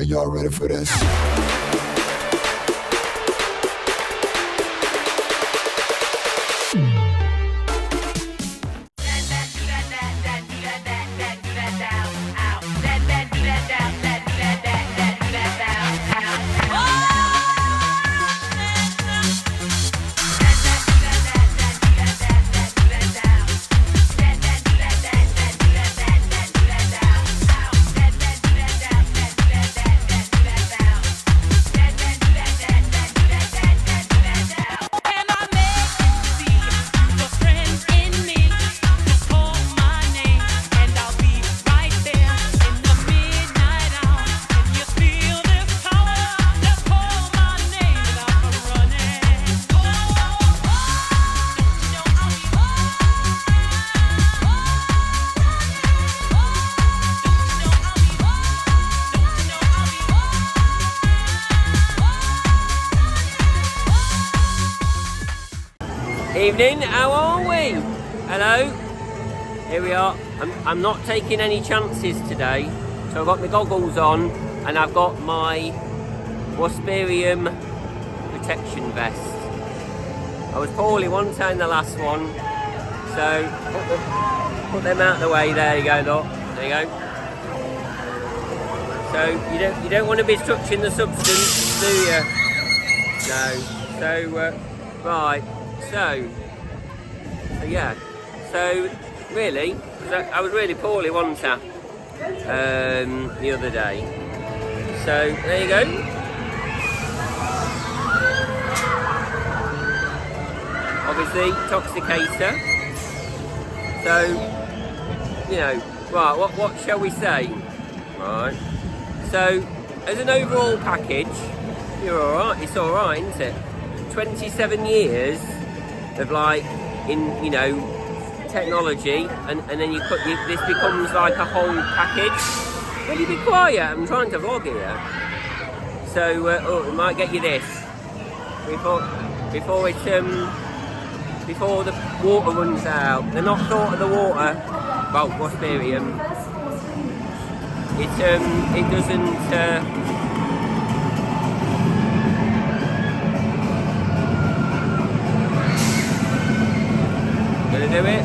Are y'all ready for this? Evening, how are we? Hello, here we are. I'm not taking any chances today, so I've got my goggles on and I've got my Wasparium protection vest. I was poorly one time the last one, so put them out of the way. There you go, look. There you go. So you don't want to be touching the substance, do you? No. So right. So yeah, so really, I was really poorly, wasn't I, the other day. So there you go. Obviously, Toxicator. So, you know, right, what shall we say? Right. So, as an overall package, you're alright, it's alright, isn't it? 27 years of like in technology, and then this becomes like a whole package. Will you be quiet? I'm trying to vlog here. So we might get you this before the water runs out. They're not thought of the water. Well, Wasparium. It doesn't. Gonna do it.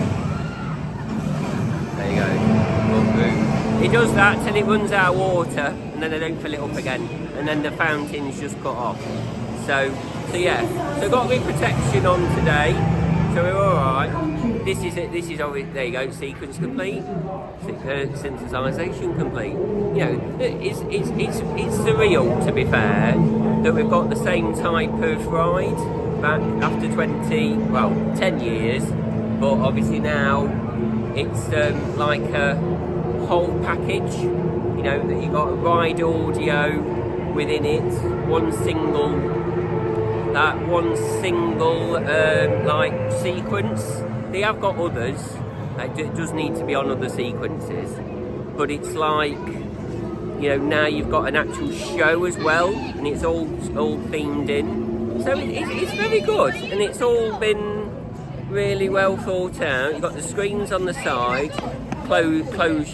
There you go. It does that till it runs out of water, and then they don't fill it up again, and then the fountain's just cut off. So yeah. So got a bit of protection on today, so we're all right. This is it. This is always, there you go. Sequence complete. Synthesization complete. You know, it's surreal, to be fair, that we've got the same type of ride back after 10 years. But obviously now it's like a whole package, you know, that you've got ride audio within it, one single like sequence. They have got others, it does need to be on other sequences, but it's like, you know, now you've got an actual show as well, and it's all themed in. So it's very good, and it's all been really well thought out. You've got the screens on the side, close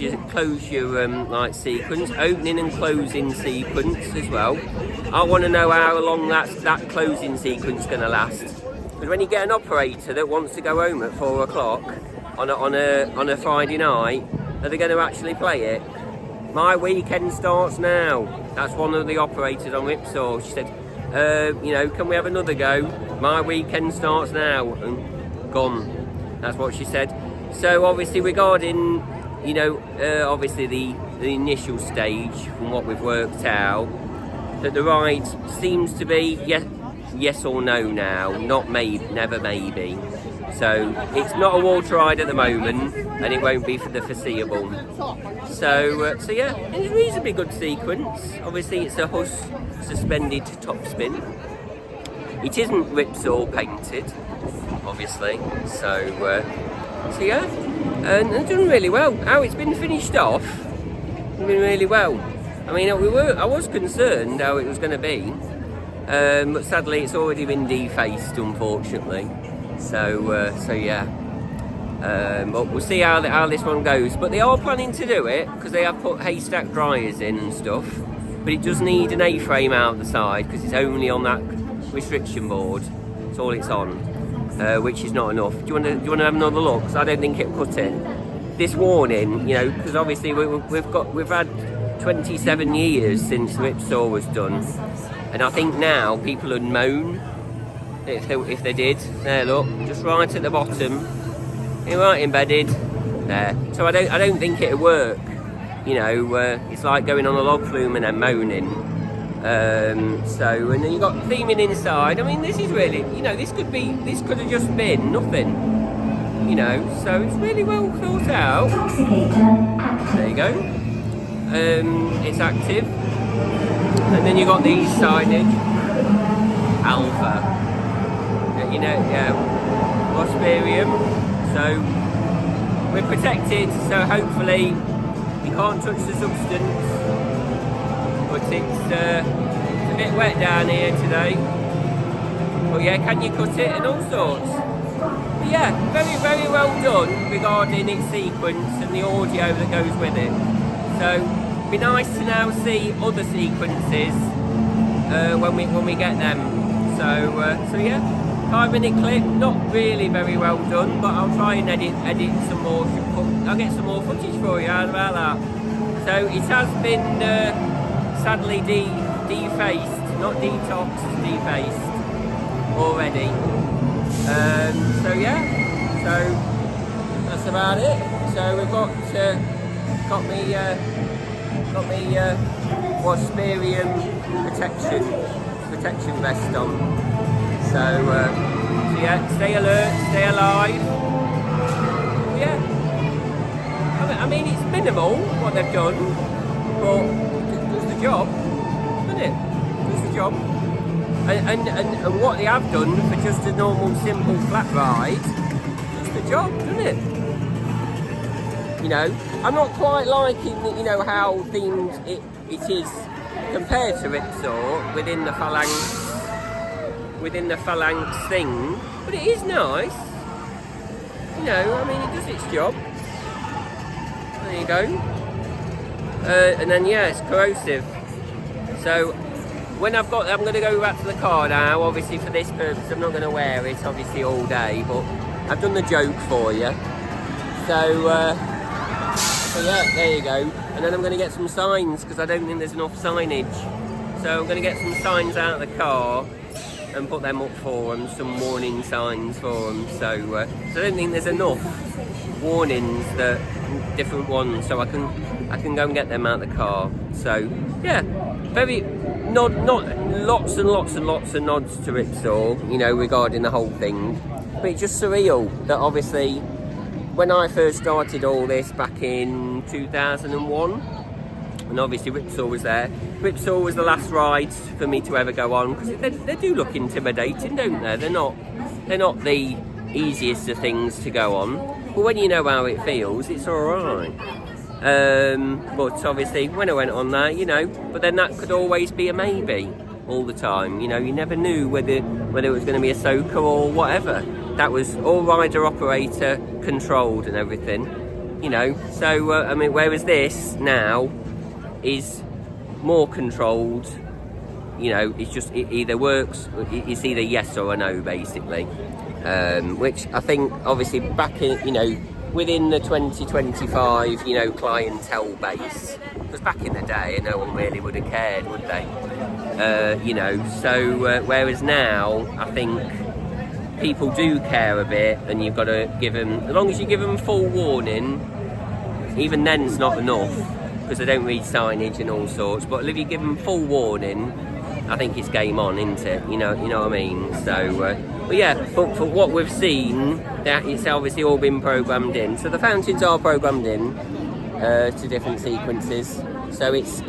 your like sequence, opening and closing sequence as well. I want to know how long that closing sequence is going to last. Because when you get an operator that wants to go home at 4 o'clock on a Friday night, are they going to actually play it? My weekend starts now. That's one of the operators on Ripsaw. She said, you know, can we have another go? My weekend starts now. And gone. That's what she said. So obviously regarding, you know, obviously the initial stage from what we've worked out, that the ride seems to be yes or no now, not maybe, never maybe. So it's not a water ride at the moment, and it won't be for the foreseeable. So yeah, it's a reasonably good sequence. Obviously it's a Huss suspended top spin. It isn't Ripsaw painted, obviously. So yeah, and it's done really well. How it's been finished off, it's been really well. I mean, I was concerned how it was going to be, but sadly it's already been defaced, unfortunately. So yeah. But we'll see how this one goes. But they are planning to do it, because they have put haystack dryers in and stuff. but it does need an A-frame out the side because it's only on that restriction board. That's all it's on, which is not enough. Do you want to have another look? Because I don't think it'll cut it. This warning, you know, because obviously we've had 27 years since Ripsaw was done, and I think now people would moan if they did. There, look, just right at the bottom, right embedded there. So I don't think it'll work. You know, it's like going on a log flume and then moaning. So, and then you've got theming inside. I mean, this is really, you know, this could have just been nothing. You know, so it's really well thought out. There you go. It's active. And then you've got these signage. Alpha. You know, yeah. Wasparium. So we're protected, so hopefully you can't touch the substance. But it's a bit wet down here today. But yeah, can you cut it and all sorts? But yeah, very, very well done regarding its sequence and the audio that goes with it. So it'd be nice to now see other sequences when we get them. So yeah, 5-minute clip, not really very well done, but I'll try and edit some more. I'll get some more footage for you. How about that? So it has been sadly defaced, not detoxed, defaced already. So yeah, so that's about it. So we've got me Wasparium protection vest on. So yeah, stay alert, stay alive. Yeah, I mean it's minimal what they've done, but it does the job, doesn't it? Does the job. And what they have done for just a normal simple flat ride does the job, doesn't it? You know, I'm not quite liking, you know, how themed it is compared to Ripsaw within the phalanx thing, but it is nice. You know, I mean, it does its job. There you go. And then yeah, it's corrosive. So when I'm going to go back to the car now. Obviously for this purpose, I'm not going to wear it obviously all day, but I've done the joke for you. So yeah, there you go. And then I'm going to get some signs because I don't think there's enough signage. So I'm going to get some signs out of the car and put them up for them, some warning signs for them. So I don't think there's enough warnings, that different ones, so I can go and get them out of the car. So yeah, very not lots and lots and lots of nods to Ripsaw, you know, regarding the whole thing. But it's just surreal that obviously when I first started all this back in 2001, and obviously Ripsaw was there. Ripsaw was the last ride for me to ever go on because they do look intimidating, don't they? They're not the easiest of things to go on, but when you know how it feels, it's all right. But obviously when I went on there, you know, but then that could always be a maybe all the time. You know, you never knew whether it was going to be a soaker or whatever. That was all rider operator controlled and everything, you know. So I mean, whereas this now is more controlled, you know, it's just it either works, it's either yes or a no basically, which I think obviously back in, you know, within the 2025, you know, clientele base, because back in the day no one really would have cared, would they? You know, so whereas now I think people do care a bit, and you've got to give them, as long as you give them full warning, even then's not enough because they don't read signage and all sorts, but if you give them full warning, I think it's game on, isn't it? You know what I mean? So but yeah, but for what we've seen, that it's obviously all been programmed in, so the fountains are programmed in to different sequences, so it's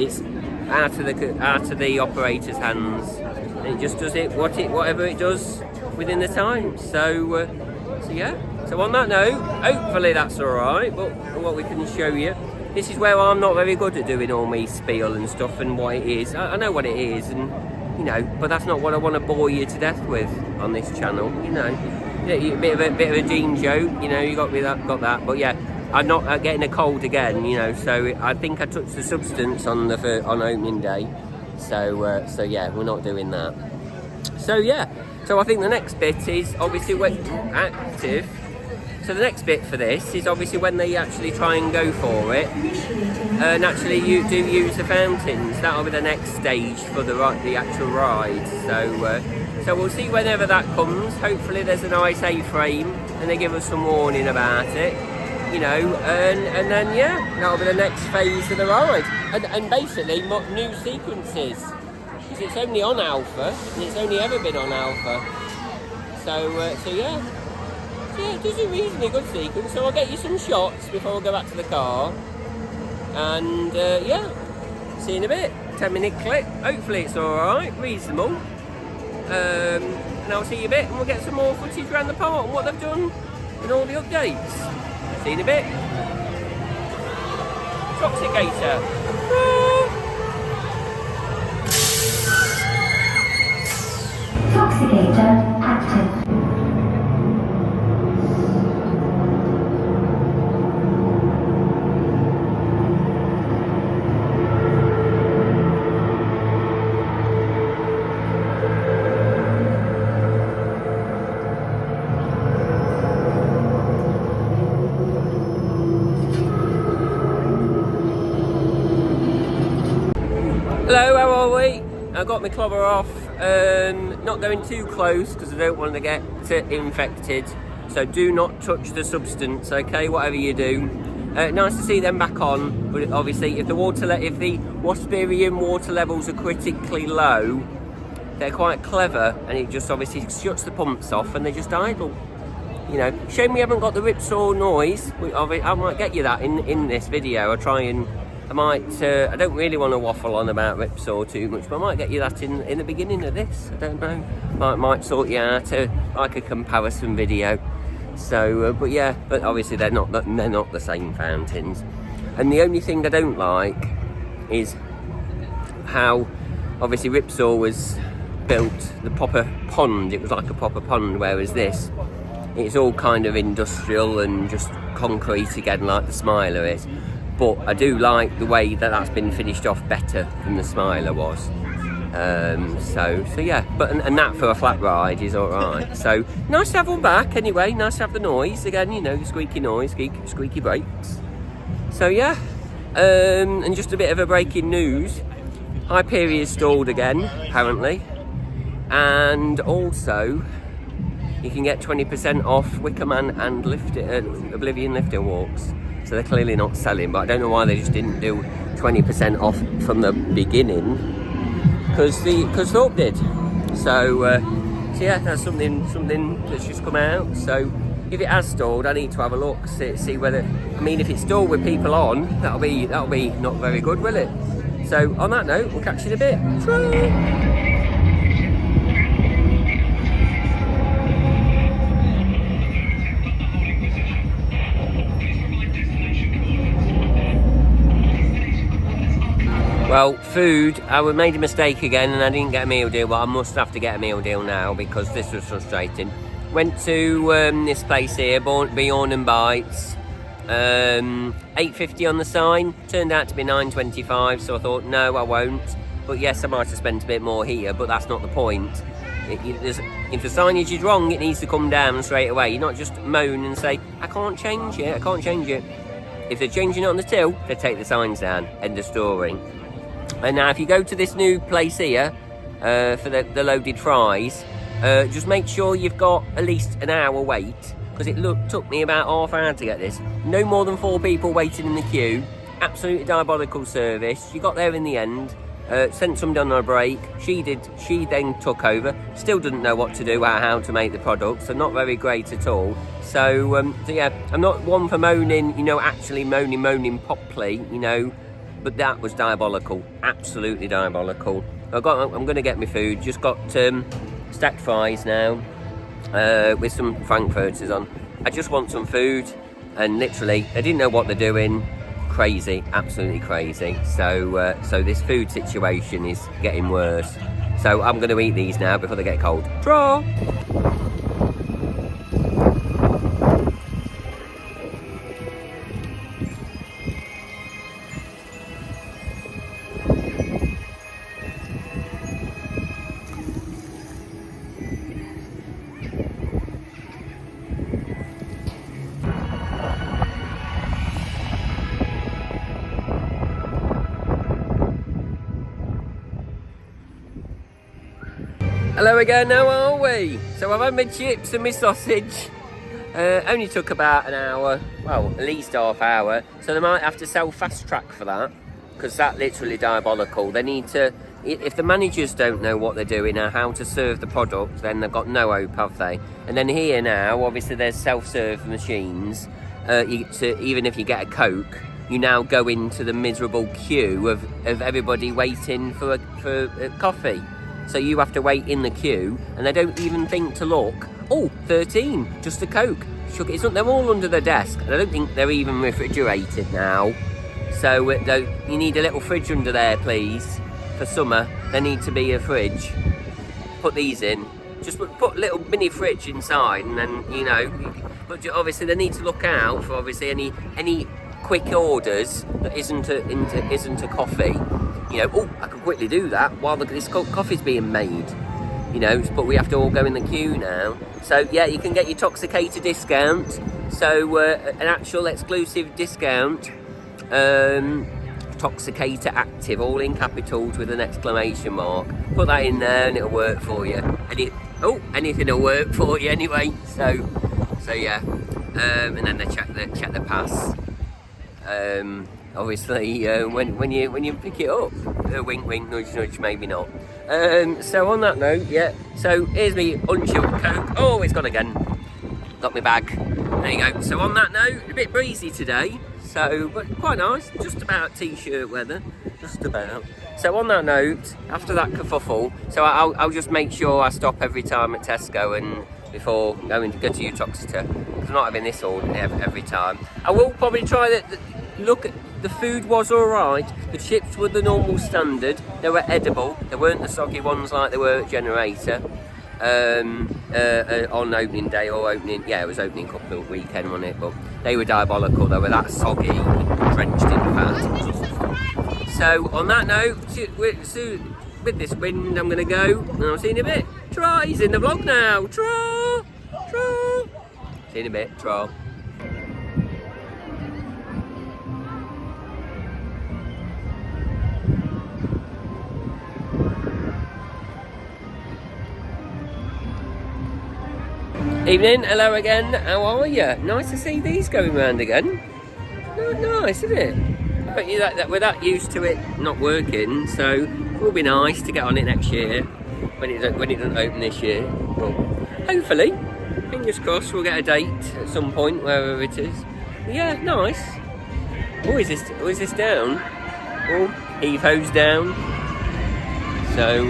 out of the operator's hands, and it just does whatever it does within the time. So yeah, so on that note, hopefully that's alright. But what we can show you, this is where I'm not very good at doing all my spiel and stuff and what it is. I know what it is, and you know, but that's not what I want to bore you to death with on this channel. You know, a bit of a Gene joke, you know, you got that. But yeah, I'm not getting a cold again, you know, so I think I touched the substance on opening day. So yeah, we're not doing that. So yeah, so I think the next bit is obviously when active. So the next bit for this is obviously when they actually try and go for it, and actually you do use the fountains. That'll be the next stage for the actual ride. So we'll see whenever that comes. Hopefully there's a nice A-frame and they give us some warning about it, you know, and then yeah, that'll be the next phase of the ride. And basically new sequences, because it's only on alpha and it's only ever been on alpha. So yeah. Yeah, it is a reasonably good sequence, so I'll get you some shots before we go back to the car. And yeah, see you in a bit. 10-minute clip. Hopefully it's alright, reasonable. And I'll see you in a bit and we'll get some more footage around the park and what they've done and all the updates. See you in a bit. Toxicator. Toxicator active. Hello, how are we? I got my clobber off, not going too close because I don't want to get infected, so do not touch the substance, okay, whatever you do. Nice to see them back on, but obviously if the Wasperium water levels are critically low, they're quite clever and it just obviously shuts the pumps off and they just idle. You know, shame we haven't got the ripsaw noise. I might get you that in this video. I'll try and I don't really want to waffle on about ripsaw too much, but I might get you that in the beginning of this. I don't know. Might sort you out like a comparison video. So, but yeah, but obviously they're not the same fountains. And the only thing I don't like is how obviously ripsaw was built the proper pond. It was like a proper pond, whereas this, it's all kind of industrial and just concrete again, like the Smiler is. But I do like the way that that's been finished off better than the Smiler was. So yeah, but and that for a flat ride is all right. So nice to have one back anyway. Nice to have the noise again. You know, the squeaky noise, squeaky brakes. So yeah, and just a bit of a breaking news: Hyperia's stalled again, apparently, and also you can get 20% off Wickerman and Oblivion Lifter walks. So they're clearly not selling, but I don't know why they just didn't do 20% off from the beginning, because Thorpe did. So yeah, that's something that's just come out. So if it has stalled, I need to have a look, see whether. I mean, if it's stalled with people on, that'll be not very good, will it? So on that note, we'll catch you in a bit. Try. Well, food, I made a mistake again and I didn't get a meal deal, but I must have to get a meal deal now because this was frustrating. Went to this place here, Beyond and Bites, $8.50 on the sign, turned out to be $9.25, so I thought, no, I won't. But yes, I might have spent a bit more here, but that's not the point. If the signage is wrong, it needs to come down straight away. You're not just moan and say, I can't change it. If they're changing it on the till, they take the signs down, end of story. And now if you go to this new place here for the loaded fries, just make sure you've got at least an hour wait, because it took me about half an hour to get this. No more than 4 people waiting in the queue. Absolutely diabolical service. She got there in the end, sent somebody on a break. She then took over. Still didn't know what to do, how to make the product, so not very great at all. So yeah, I'm not one for moaning, you know, actually moaning properly, you know. But that was diabolical, absolutely diabolical. I'm going to get my food. Just got stacked fries now with some frankfurters on. I just want some food, and literally they didn't know what they're doing. Crazy, absolutely crazy. So this food situation is getting worse. So I'm going to eat these now before they get cold. Draw. Hello again, how are we? So I've had my chips and my sausage. Only took about an hour, well, at least half hour. So they might have to sell fast track for that, because that's literally diabolical. They need to, if the managers don't know what they're doing or how to serve the product, then they've got no hope, have they? And then here now, obviously there's self-serve machines. So even if you get a Coke, you now go into the miserable queue of everybody waiting for a coffee. So you have to wait in the queue, and they don't even think to look. Oh, 13, just a Coke. It's not, they're all under the desk, and I don't think they're even refrigerated now. So you need a little fridge under there, please. For summer, there needs to be a fridge. Put these in. Just put a little mini fridge inside, and then, you know. But obviously they need to look out for obviously any quick orders that isn't a coffee. You know, oh, I can quickly do that while this coffee's being made. You know, but we have to all go in the queue now. So yeah, you can get your Toxicator discount. So an actual exclusive discount. Toxicator Active, all in capitals with an exclamation mark. Put that in there and it'll work for you. Anything will work for you anyway. So yeah. And then they check the pass. Obviously, when you pick it up, wink, wink, nudge, nudge, maybe not. So on that note, yeah. So here's me unchilled Coke. Oh, it's gone again. Got my bag. There you go. So on that note, a bit breezy today. So, but quite nice. Just about t-shirt weather. Just about. So on that note, after that kerfuffle, so I'll just make sure I stop every time at Tesco and before going to go to your Toxicator, because I'm not having this all every time. I will probably try look at the food was alright. The chips were the normal standard. They were edible. They weren't the soggy ones like they were at Generator. On opening day or it was opening couple of weekend on it, but they were diabolical. They were that soggy, drenched in fat. So on that note, with this wind, I'm gonna go, and I'll see you in a bit. Tra, he's in the vlog now. Tra. See you in a bit. Tra. Evening, hello again, how are you? Nice to see these going round again. Oh, nice, isn't it? But we're that used to it not working, so it will be nice to get on it next year when it doesn't open this year. But hopefully, fingers crossed, we'll get a date at some point, wherever it is. But yeah, nice. Oh, is this down? Oh, heave hose down. So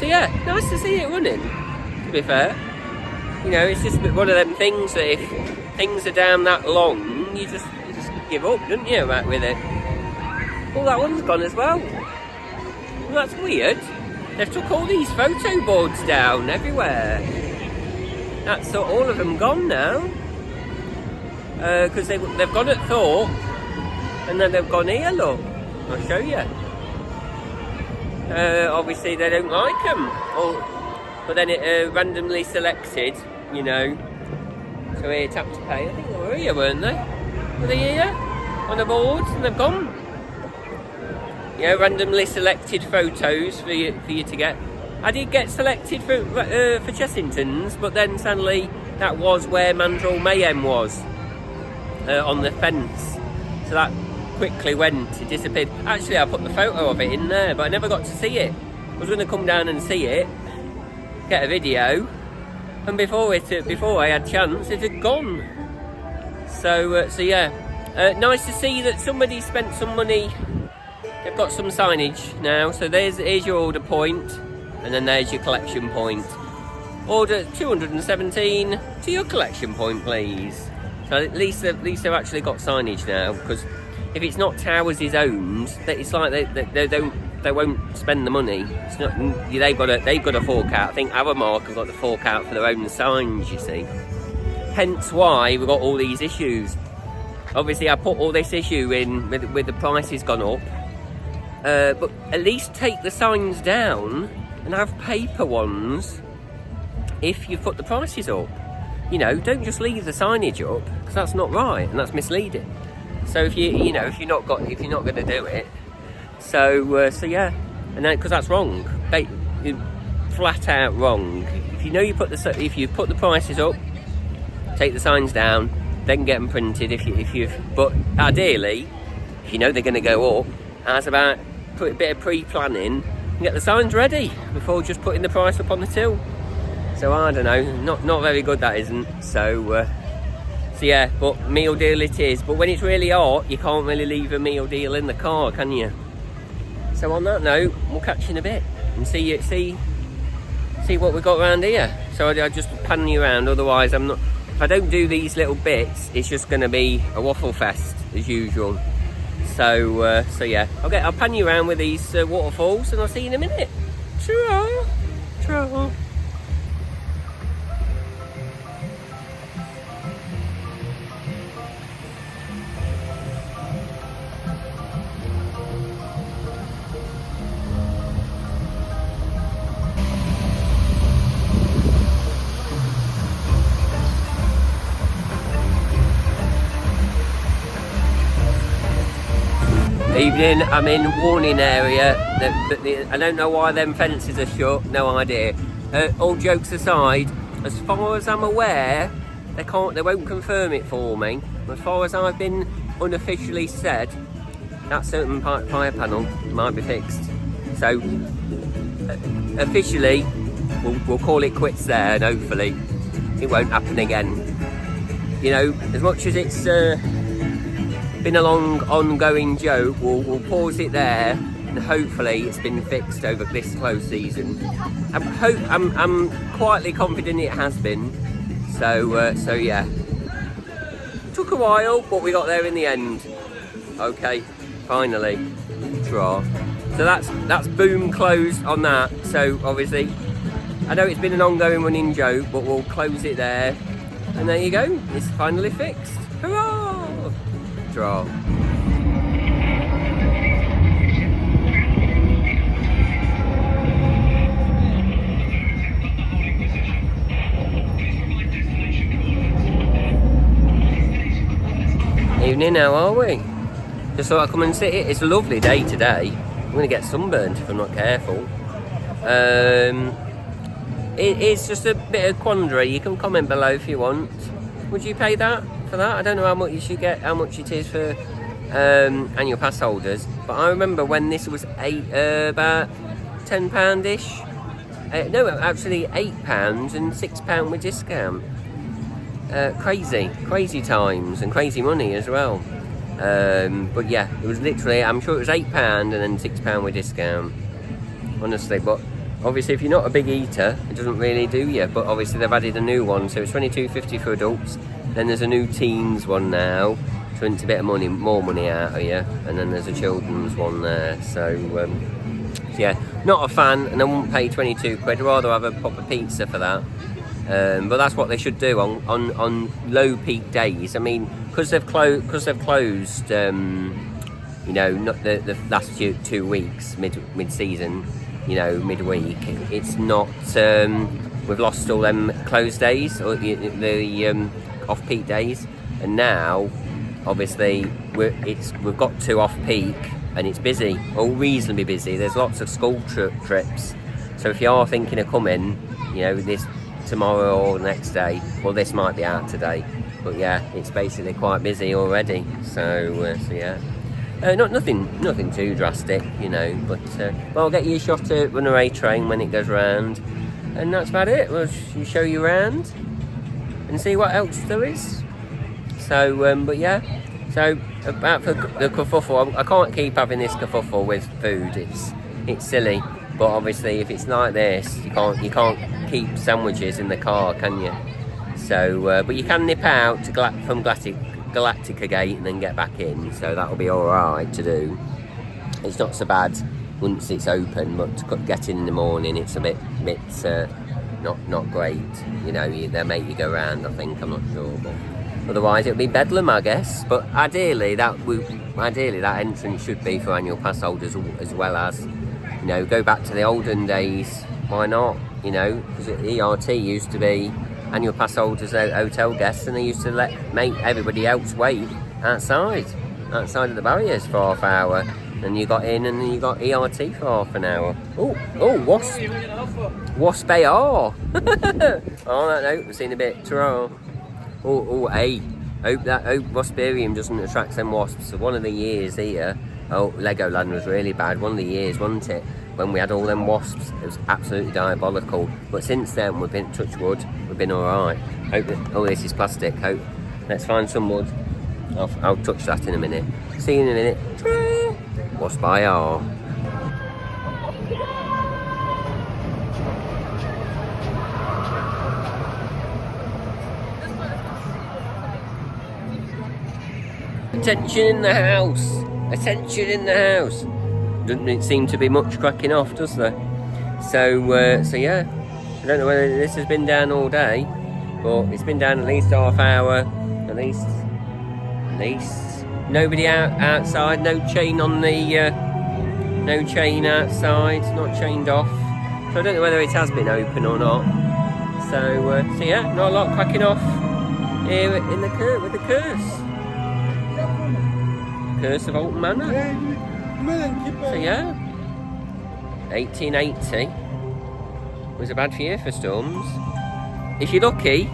yeah, nice to see it running, to be fair. You know, it's just one of them things that if things are down that long, you just give up, don't you, with it? Oh, that one's gone as well. Well, that's weird. They've took all these photo boards down everywhere. That's all of them gone now. Because they've gone at Thorpe, and then they've gone here, look. I'll show you. Obviously they don't like them. But then it randomly selected, you know. So here, tap to pay. I think they were here, weren't they? Were they here? On the boards, and they've gone. Yeah, randomly selected photos for you to get. I did get selected for Chessington's, but then suddenly that was where Mandrel Mayhem was. On the fence. So that quickly it disappeared. Actually, I put the photo of it in there, but I never got to see it. I was going to come down and see it, get a video, and before I had chance, it had gone. So yeah, nice to see that somebody spent some money. They've got some signage now. So here's your order point, and then there's your collection point. Order 217 to your collection point, please. So at least they've actually got signage now, because if it's not Towers' owned, it's like they won't spend the money. It's not, they've got a fork out. I think Avamark have got the fork out for their own signs, you see. Hence why we've got all these issues. Obviously, I put all this issue in with the prices gone up. But at least take the signs down and have paper ones if you put the prices up. You know, don't just leave the signage up, because that's not right and that's misleading. So if you're not going to do it, so yeah, and then because that's wrong. flat out wrong. If you know you put the prices up, take the signs down, then get them printed. But ideally, if you know they're going to go up, that's about put a bit of pre-planning and get the signs ready before just putting the price up on the till. So I don't know, not very good that isn't. So yeah, but meal deal it is. But when it's really hot, you can't really leave a meal deal in the car, can you? So on that note, we'll catch you in a bit and see what we've got around here. So I just pan you around, otherwise I'm not. If I don't do these little bits, it's just going to be a waffle fest as usual. So yeah, I'll pan you around with these waterfalls, and I'll see you in a minute. Ta-ra. Evening, I'm in warning area. I don't know why them fences are shut, no idea. All jokes aside, as far as I'm aware, they won't confirm it for me. As far as I've been unofficially said, that certain fire panel might be fixed. So officially, we'll call it quits there, and hopefully it won't happen again. You know, as much as it's been a long ongoing joke, we'll pause it there, and hopefully it's been fixed over this close season. I'm quietly confident it has been. So yeah, took a while, but we got there in the end. Okay, finally. Draw. So that's boom closed on that. So obviously, I know it's been an ongoing running joke, but we'll close it there, and there you go. It's finally fixed. Hurrah! Draw. Evening, how are we? Just thought I'd come and sit here. It's a lovely day today. I'm going to get sunburned if I'm not careful. It's just a bit of quandary. You can comment below if you want. Would you pay that for that? I don't know how much you should get, how much it is for annual pass holders, but I remember when this was about £10-ish. No, actually £8 and £6 with discount. Crazy times and crazy money as well. But yeah, it was literally, I'm sure it was £8 and then £6 with discount. Honestly, but obviously if you're not a big eater, it doesn't really do you. But obviously they've added a new one, so it's £22.50 for adults. Then there's a new teens one now, so it's a bit of money, more money out of you. And then there's a children's one there. So yeah, not a fan, and I wouldn't pay 22 quid. I'd rather have a proper pizza for that. But that's what they should do on low peak days. I mean, because they've closed. You know, not the last 2 weeks mid season. You know, midweek. It's not. We've lost all them closed days or the off peak days, and now obviously we've got 2 off peak, and it's busy, or reasonably busy. There's lots of school trips. So if you are thinking of coming, you know, this tomorrow or the next day, well, this might be out today, but yeah, it's basically quite busy already. So yeah, nothing too drastic, you know. But well, I'll get you a shot at Runaway Train when it goes round, and that's about it. We'll show you around and see what else there is. So but yeah, so about for the kerfuffle, I can't keep having this kerfuffle with food. It's silly. But obviously, if it's like this, you can't keep sandwiches in the car, can you? So, but you can nip out from Galactica Gate and then get back in. So that'll be all right to do. It's not so bad once it's open, but to get in the morning, it's a bit not great. You know, they make you go round. I think, I'm not sure, but otherwise it'll be bedlam, I guess. But ideally, that entrance should be for annual pass holders as well as. You know, go back to the olden days. Why not? You know, because ERT used to be annual pass holders, hotel guests, and they used to make everybody else wait outside of the barriers for half hour. And you got in, and then you got ERT for half an hour. Oh, wasp AR. On that note, we've seen a bit. Hey, hope Wasparium doesn't attract them wasps. So one of the years here, Legoland was really bad. One of the years, wasn't it? When we had all them wasps, it was absolutely diabolical. But since then, we've been, touch wood, we've been alright. Hope that, this is plastic. Let's find some wood. I'll touch that in a minute. See you in a minute. Wasp IR. Attention in the house! Attention in the house! Doesn't seem to be much cracking off, does there? So yeah, I don't know whether this has been down all day, but it's been down at least half hour, at least. Nobody outside, no chain on the, no chain outside, not chained off. So I don't know whether it has been open or not. So yeah, not a lot cracking off here in the with the curse. Curse of Alton Manor. So yeah, 1880 was a bad year for storms. If you're lucky,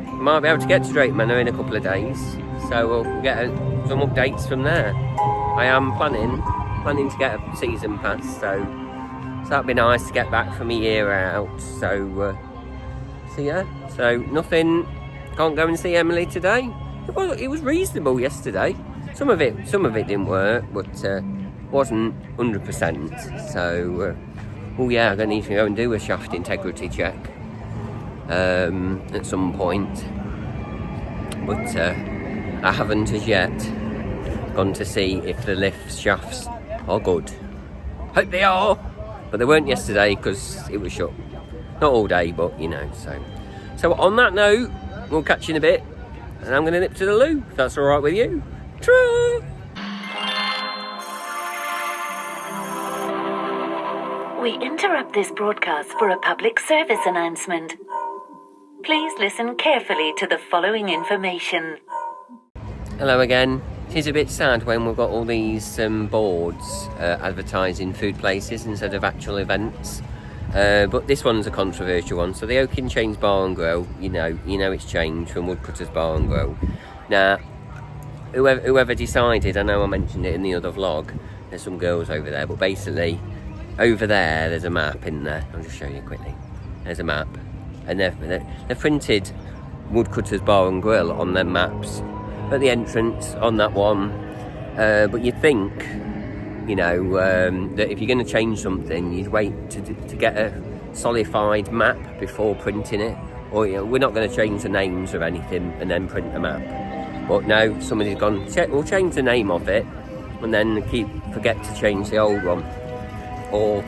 you might be able to get to Drake Manor in a couple of days. So we'll get some updates from there. I am planning to get a season pass, so that'd be nice to get back from a year out. So yeah, so nothing. Can't go and see Emily today. It was reasonable yesterday. Some of it didn't work, but wasn't 100%. So yeah, I'm gonna need to go and do a shaft integrity check at some point. But I haven't as yet gone to see if the lift shafts are good. Hope they are, but they weren't yesterday because it was shut. Not all day, but you know. So on that note, we'll catch you in a bit, and I'm going to nip to the loo, if that's all right with you. True. We interrupt this broadcast for a public service announcement. Please listen carefully to the following information. Hello again. It is a bit sad when we've got all these boards advertising food places instead of actual events. But this one's a controversial one. So the Oak in Chains Bar and Grill, you know it's changed from Woodcutters Bar and Grill. Now, whoever decided, I know I mentioned it in the other vlog, there's some girls over there, but basically over there's a map in there. I'll just show you quickly. There's a map, and they've printed Woodcutters Bar and Grill on their maps at the entrance on that one. But you'd think, that if you're going to change something, you'd wait to get a solidified map before printing it. Or we're not going to change the names or anything and then print a map. But no, somebody's gone, we'll change the name of it and then forget to change the old one. Or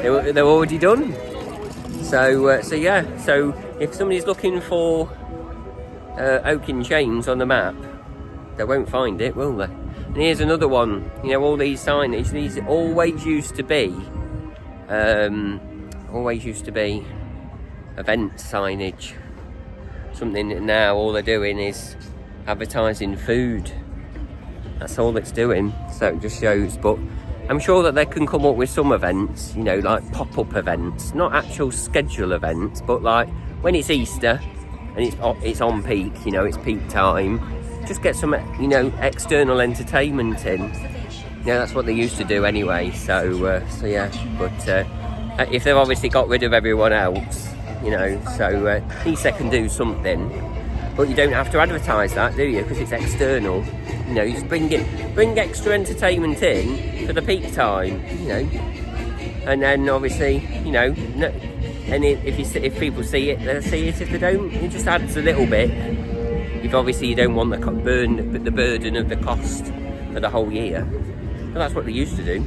they're already done. So yeah, so if somebody's looking for Oak in Chains on the map, they won't find it, will they? And here's another one. All these signage, these always used to be event signage. Something that now all they're doing is advertising food. That's all it's doing. So it just shows, but I'm sure that they can come up with some events, like pop-up events, not actual schedule events, but like when it's Easter and it's on peak, it's peak time, just get some, external entertainment in. That's what they used to do anyway. So yeah, but if they've obviously got rid of everyone else, so at least they can do something. But you don't have to advertise that, do you? Because it's external. You just bring extra entertainment in for the peak time. And then obviously, and if people see it, they'll see it. If they don't, it just adds a little bit. If obviously you don't want the burden of the cost for the whole year. But that's what they used to do.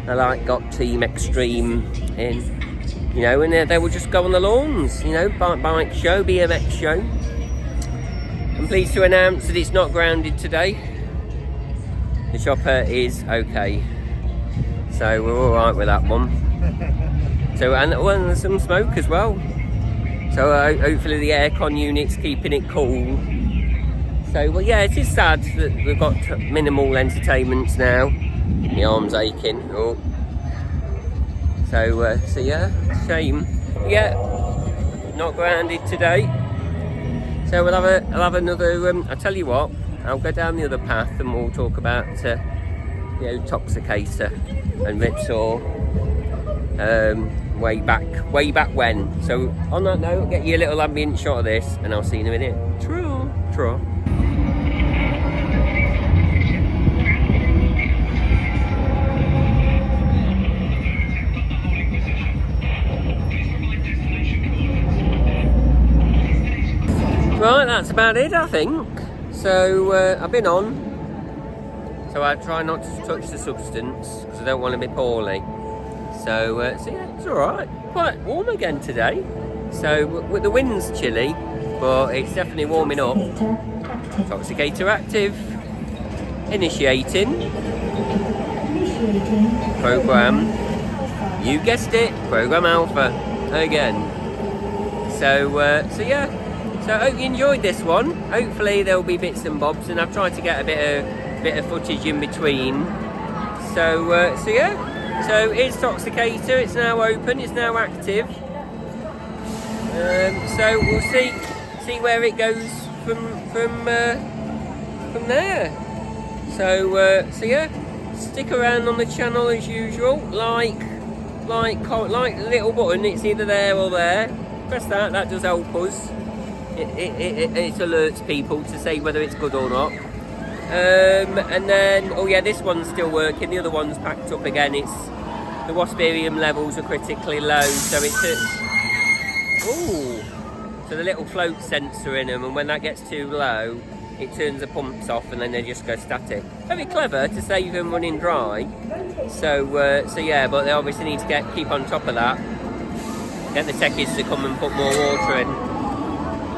They got Team Extreme in, and they would just go on the lawns, bike show, BMX show. I'm pleased to announce that it's not grounded today. The chopper is okay. So we're alright with that one. So, and there's some smoke as well. So hopefully the aircon unit's keeping it cool. So, well, yeah, it is sad that we've got minimal entertainments now. My arm's aching. Oh. So yeah, shame. Yeah, not grounded today. So I'll have another. I'll tell you what. I'll go down the other path and we'll talk about Toxicator and Ripsaw. Way back when. So on that note, I'll get you a little ambient shot of this, and I'll see you in a minute. True. Right, that's about it, I think. So I've been on. So I try not to touch the substance because I don't want to be poorly. So yeah, it's alright. Quite warm again today. So with the wind's chilly, but it's definitely warming up. Toxicator active. Initiating. Program. You guessed it. Program Alpha. Again. So yeah. So I hope you enjoyed this one. Hopefully there'll be bits and bobs, and I've tried to get a bit of footage in between. So yeah. So it's Toxicator. It's now open. It's now active. So we'll see where it goes from there. So yeah. Stick around on the channel as usual. Like the little button. It's either there or there. Press that. That does help us. It alerts people to say whether it's good or not. And then, oh yeah, this one's still working. The other one's packed up again. The wasparium levels are critically low, so so the little float sensor in them, and when that gets too low, it turns the pumps off, and then they just go static. Very clever to save them running dry. So yeah, but they obviously need to keep on top of that. Get the techies to come and put more water in.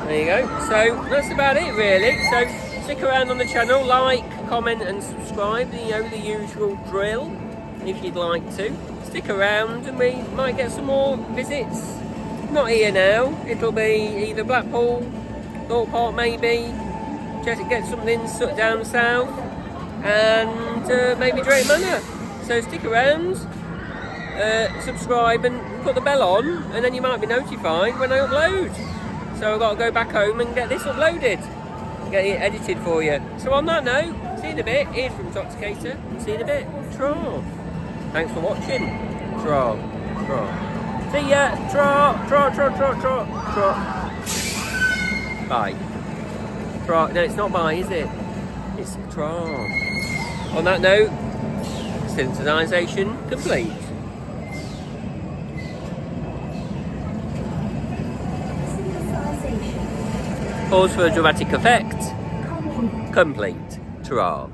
There you go. So that's about it really. So stick around on the channel, like, comment and subscribe, the usual drill if you'd like to. Stick around and we might get some more visits. Not here now, it'll be either Blackpool, Thorpe Park maybe, just get something down south, and maybe Drake Manor. So stick around, subscribe and put the bell on, and then you might be notified when I upload. So I've got to go back home and get this uploaded, get it edited for you. So on that note, see you in a bit. Here's from Toxicator. See you in a bit. Tra. Thanks for watching. Tra. See ya. Tra. Bye. Tra. No, it's not bye, is it? It's tra. On that note, synchronization complete. Pause for a dramatic effect. Complete. Ta-ra.